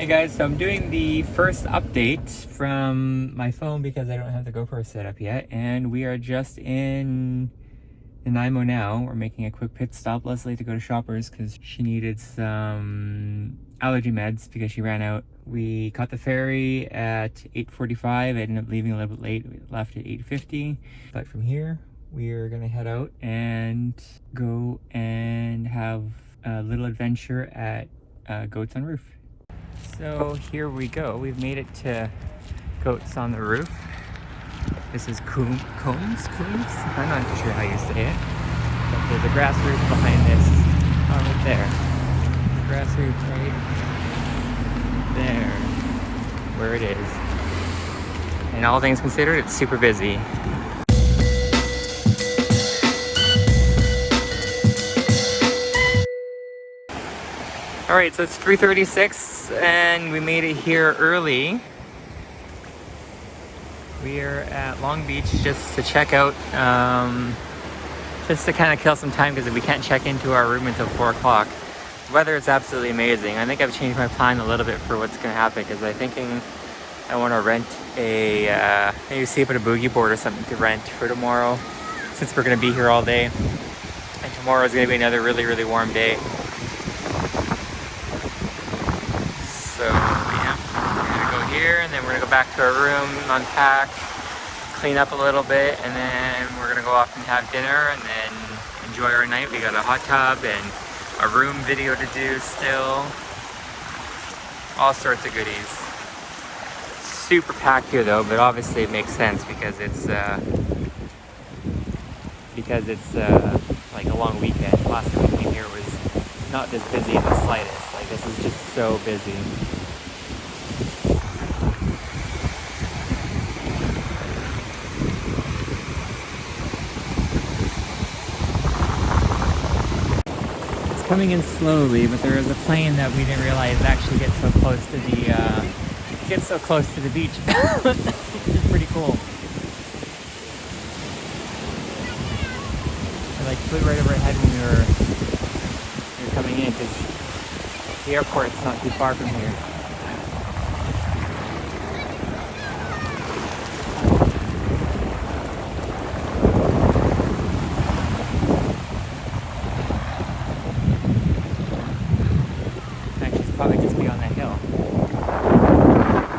guys, so I'm doing the first update from my phone because I don't have the GoPro set up yet, and we are just in Nanaimo now. We're making a quick pit stop, Leslie, to go to Shoppers because she needed some allergy meds because she ran out. We caught the ferry at 8:45. I ended up leaving a little bit late. We left at 8:50, but from here we're gonna head out and go and have a little adventure at Goats on Roof. So here we go. We've made it to Goats on the Roof. This is Combs? I'm not sure how you say it. But there's a grass roof behind this. Oh, right there. Grass roof right there. Where it is. And all things considered, it's super busy. Alright, so it's 3:36 and we made it here early. We are at Long Beach just to check out, just to kind of kill some time because we can't check into our room until 4 o'clock. The weather is absolutely amazing. I think I've changed my plan a little bit for what's going to happen because I'm thinking I want to rent a, maybe see if a boogie board or something to rent for tomorrow since we're going to be here all day. And tomorrow is going to be another really, really warm day. So yeah, we're gonna go here and then we're gonna go back to our room, unpack, clean up a little bit, and then we're gonna go off and have dinner and then enjoy our night. We got a hot tub and a room video to do still. All sorts of goodies. Super packed here though, but obviously it makes sense because it's like a long weekend. Last time we came here was not this busy in the slightest. Like this is just so busy. It's coming in slowly, but there is a plane that we didn't realize actually gets so close to the beach. Which is pretty cool. It like flew right overhead when we were coming in because the airport's not too far from here.